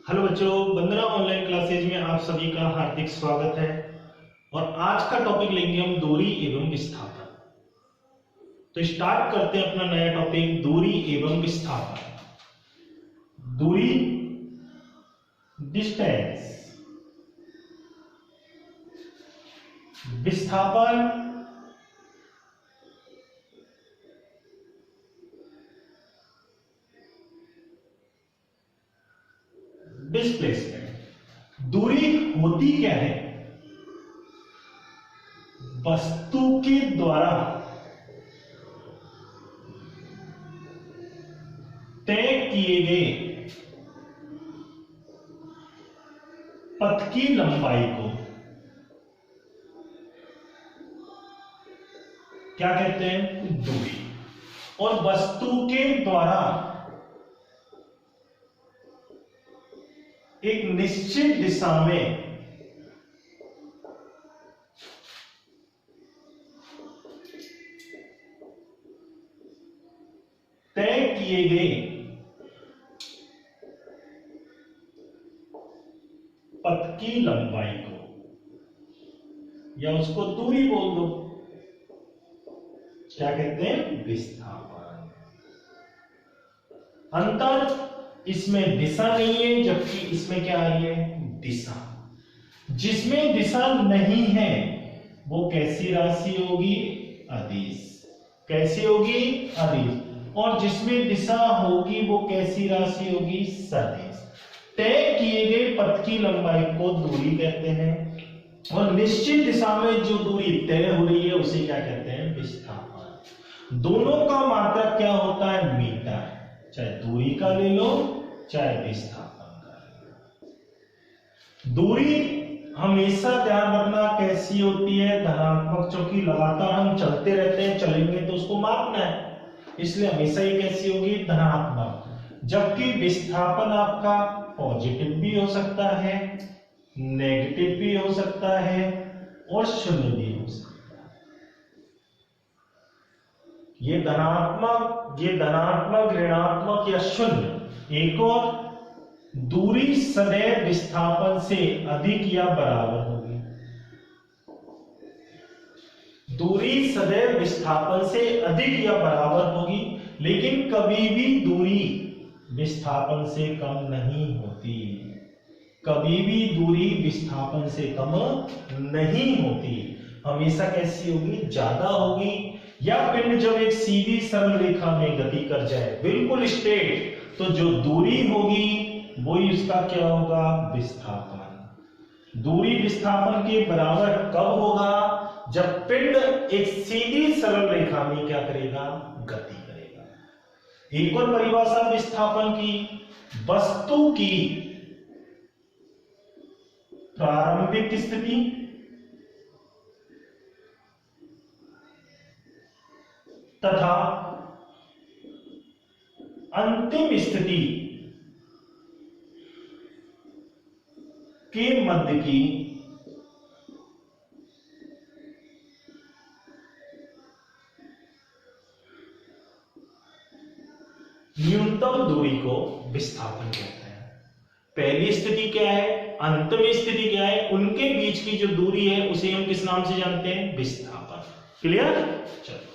Hello बच्चों, वंदना online classes में आप सभी का हार्दिक स्वागत है। और आज का टॉपिक लेंगे हम दूरी एवं विस्थापन। तो स्टार्ट करते हैं अपना नया टॉपिक, दूरी एवं विस्थापन। दूरी, डिस्टेंस, विस्थापन, डिस्प्लेसमेंट। दूरी होती क्या है? वस्तु के द्वारा तय किए गए पथ की लंबाई को क्या कहते हैं? दूरी। और वस्तु के द्वारा एक निश्चित दिशा में तय किए गए पथ की लंबाई को, या उसको दूरी बोल दो, क्या कहते हैं? विस्थापन। अंतर इसमें दिशा नहीं है, जबकि इसमें क्या आई है? दिशा। जिसमें दिशा नहीं है वो कैसी राशि होगी? अदिश। कैसी होगी? अदिश। और जिसमें दिशा होगी वो कैसी राशि होगी? सदिश। तय किए गए पथ की लंबाई को दूरी कहते हैं, और निश्चित दिशा में जो दूरी तय हो रही है उसे क्या कहते हैं? विस्थापन। दोनों का मात्रक क्या होता है? मीटर। चाहे दूरी का ले लो चाहे विस्थापन का ले लो। दूरी हमेशा ध्यान रखना कैसी होती है? धनात्मक। क्योंकि लगातार हम चलते रहते हैं, चलेंगे तो उसको मापना है, इसलिए हमेशा ही कैसी होगी? धनात्मक। जबकि विस्थापन आपका पॉजिटिव भी हो सकता है, नेगेटिव भी हो सकता है, और शून्य भी हो सकता है। ये धनात्मक, ऋणात्मक या शून्य। एक और, दूरी सदैव विस्थापन से अधिक या बराबर होगी। दूरी सदैव विस्थापन से अधिक या बराबर होगी, लेकिन कभी भी दूरी विस्थापन से कम नहीं होती। कभी भी दूरी विस्थापन से कम नहीं होती। हमेशा कैसी होगी? ज्यादा होगी। या पिंड जब एक सीधी सरल रेखा में गति कर जाए, बिल्कुल स्ट्रेट, तो जो दूरी होगी वही उसका क्या होगा? विस्थापन। दूरी विस्थापन के बराबर कब होगा? जब पिंड एक सीधी सरल रेखा में क्या करेगा? गति करेगा। एक और परिभाषा विस्थापन की, वस्तु की प्रारंभिक स्थिति तथा अंतिम स्थिति के मध्य की न्यूनतम दूरी को विस्थापन कहते हैं। पहली स्थिति क्या है, अंतिम स्थिति क्या है, उनके बीच की जो दूरी है उसे हम किस नाम से जानते हैं? विस्थापन। क्लियर? चलो,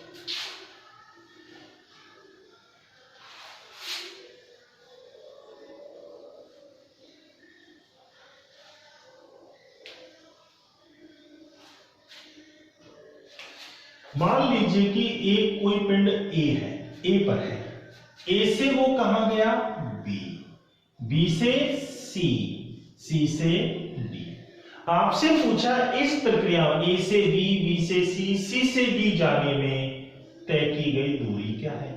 मान लीजिए कि एक कोई पिंड ए है, ए पर है। ए से वो कहां गया? बी। बी से सी, सी से डी। आपसे पूछा इस प्रक्रिया ए से बी, बी से सी, सी से डी जाने में तय की गई दूरी क्या है?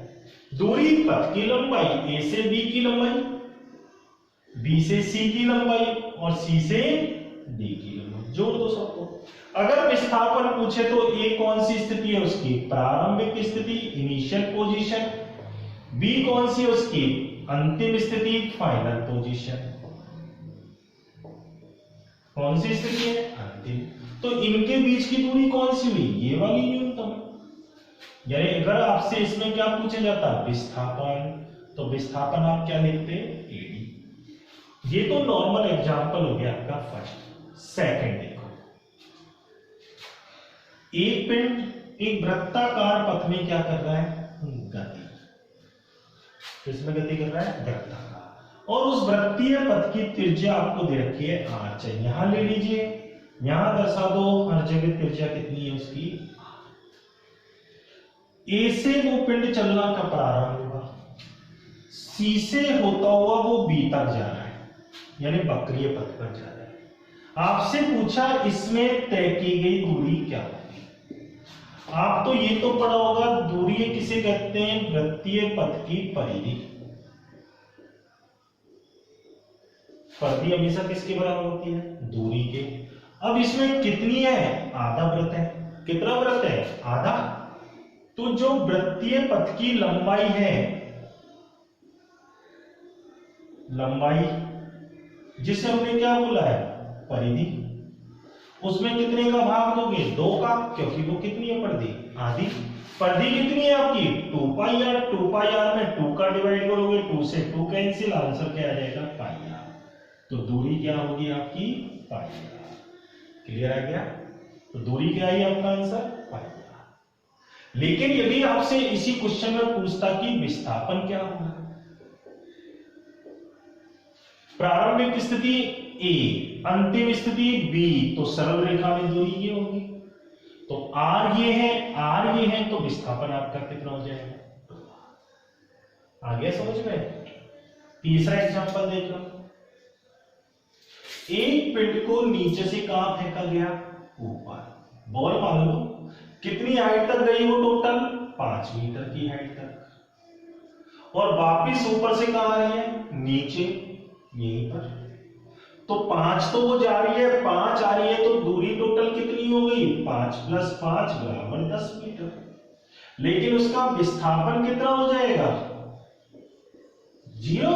दूरी पथ की लंबाई, ए से बी की लंबाई, बी से सी की लंबाई, और सी से डी की लंबाई। जोड़ दो सबको। अगर विस्थापन पूछे तो ए कौन सी स्थिति है उसकी? प्रारंभिक स्थिति, इनिशियल पोजीशन। बी कौन सी है उसकी? अंतिम स्थिति, फाइनल पोजीशन। कौन सी स्थिति है? अंतिम। तो इनके बीच की दूरी कौन सी हुई? ये वाली न्यूनतम। यानी अगर आपसे इसमें क्या पूछा जाता? विस्थापन, तो विस्थापन आप क्या लिखते? एडी। ये तो नॉर्मल एग्जांपल हो गया आपका फर्स्ट। सेकंड देखो, एक पिंड एक वृत्ताकार पथ में क्या कर रहा है, गति। किसमें गति कर रहा है, वृत्ताकार। और उस वृत्तीय पथ की त्रिज्या आपको दे रखी है r। चाहिए यहां ले लीजिए, यहां दर्शा दो हर जगह त्रिज्या कितनी है उसकी। ए से वो पिंड चलना का प्रारंभ होगा, सी से होता हुआ वो बी तक जा रहा है, यानी वक्रीय पथ पर जा रहा है। आपसे पूछा इसमें तय की गई दूरी क्या होगी। आप तो ये तो पढ़ा होगा, दूरी किसे कहते हैं, वृत्तीय पथ की परिधि। परिधि हमेशा किसके बराबर होती है, दूरी के। अब इसमें कितनी है, आधा वृत्त है। कितना वृत्त है, आधा। तो जो वृत्तीय पथ की लंबाई है, लंबाई जिसे हमने क्या बोला है, परिधि, उसमें कितने का भाग दोगे, 2 का, क्योंकि वो कितनी है, परिधि आधी। परिधि कितनी है आपकी, 2 पाई आर। 2 पाई आर में 2 का डिवाइड करोगे, 2 से 2 कैंसिल, आंसर क्या आ जाएगा, पाई आर। तो दूरी क्या होगी आपकी, पाई आर। क्लियर आ गया। तो दूरी क्या है आपका आंसर, पाई आर। लेकिन यदि आपसे इसी क्वेश्चन में पूछता कि विस्थापन क्या होगा, प्रारंभिक स्थिति ए, अंतिम स्थिति बी, तो सरल रेखा में दूरी ये होगी। तो आर ये है, आर ये है, तो विस्थापन आपका कितना हो जाएगा, आ गया समझ में। तीसरा एग्जांपल देख लो, एक पिंड को नीचे से कहां फेंका गया, ऊपर। बॉल मान लो कितनी हाइट तक गई वो, टोटल 5 मीटर की हाइट तक, और वापिस ऊपर से कहां आ रही है, नीचे, यहीं पर। तो 5 तो वो जा रही है, 5 आ रही है, तो दूरी टोटल कितनी हो गई, 5 + 5 = 10 मीटर। लेकिन उसका विस्थापन कितना हो जाएगा, 0,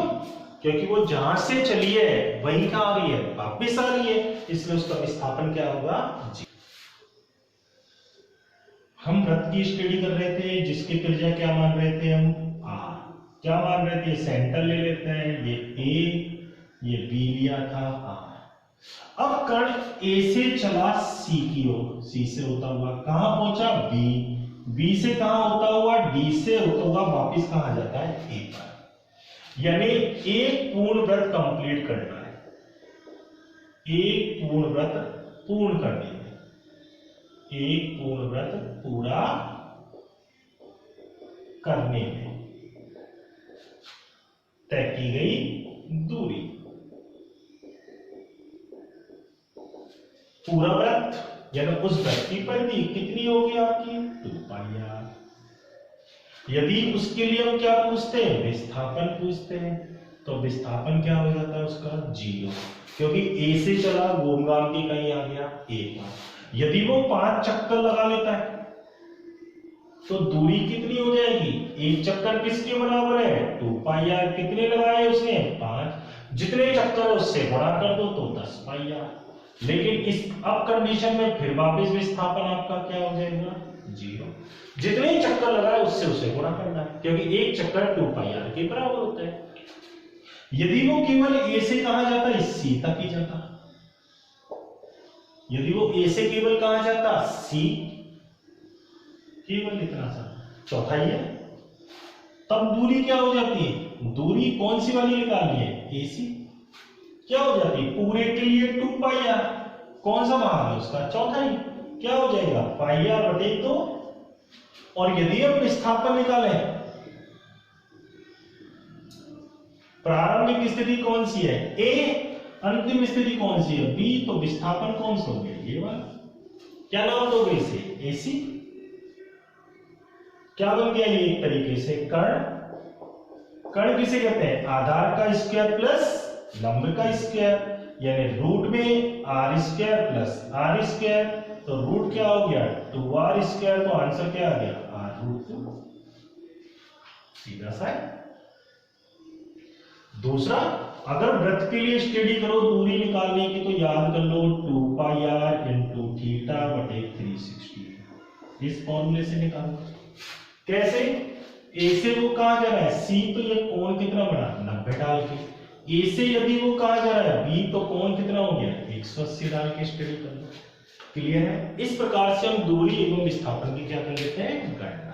क्योंकि वो जहां से चली है वहीं कहां आ रही है, वापिस आ रही है, इसलिए उसका विस्थापन क्या होगा, 0। हम वृत्त की स्टडी कर रहे थे, जिसकी त्रिज्या क्या मान रहे थे हम, r। क्या मान रहे थे, सेंटर ले लेते हैं, ये a, ये b लिया था r। अब कण a से चला c की ओर, c से होता हुआ कहां पहुंचा, b, b से कहां होता हुआ, d से होता हुआ वापिस कहां जाता है, a पर। यानी एक पूर्ण वृत्त कंप्लीट करना है, एक पूर्ण वृत्त पूर्ण करने में, एक पूर्ण व्रत पूरा करने में तय की गई दूरी। पूरा व्रत यानी उस व्रत की परिधि कितनी होगी आपकी, 2 पाई आर। यदि उसके लिए हम क्या पूछते हैं, विस्थापन पूछते हैं, तो विस्थापन क्या हो जाता है उसका, 0, क्योंकि ए से चला घूम घाम के कहीं आ गया ए पर। यदि वो 5 चक्कर लगा लेता है तो दूरी कितनी हो जाएगी, एक चक्कर किसके बराबर है, 2 पाई आर। कितने लगाए उसने, 5। जितने चक्कर उससे गुणा कर दो तो 10 पाई आर। लेकिन इस अब कंडीशन में फिर वापस विस्थापन आपका क्या हो जाएगा, 0। जितने चक्कर लगाए उससे उसे गुणा करना है, क्योंकि एक चक्कर 2 पाई आर के बराबर होता है। यदि वो केवल ए से कहां जाता है, सी तक ही जाता। यदि वो ए से केवल कहां जाता, सी, केवल इतना सा, चौथाई है, तब दूरी क्या हो जाती है, दूरी कौन सी वाली निकालनी है, एसी। क्या हो जाती है, पूरे के लिए 2 पाई आर, कौन सा भाग है उसका, चौथाई। क्या हो जाएगा, पाई आर बटे 2। और यदि हम विस्थापन निकालें, प्रारंभिक स्थिति कौन सी है, ए, अंतिम स्थिति कौन सी है, बी, तो विस्थापन कौन सा हो गया, ये वाला। क्या नाम दोगे इसे, एसी। क्या बन गया ये, एक तरीके से कर्ण। कर्ण किसे कहते हैं, आधार का स्क्वायर प्लस लंब का स्क्वायर, यानी रूट में r² + r², तो रूट क्या हो गया, 2r², तो आंसर क्या आ गया, r√2। सीधा सा है। दूसरा, अगर वृत्त के लिए स्टडी करो दूरी निकालने की, तो याद कर लो 2 पाई आर × थीटा बटे 360। इस फॉर्मूले से निकालो। कैसे, ए से वो कहां जा रहा है, सी, तो ये कोण कितना बना, 90 डाल के, ए से यदि वो कहा जा रहा है बी, तो कोण कितना हो गया 180 डाल के स्टडी कर लो। क्लियर है? इस प्रकार से हम दूरी एवं विस्थापन की क्या कर लेते हैं, गणना।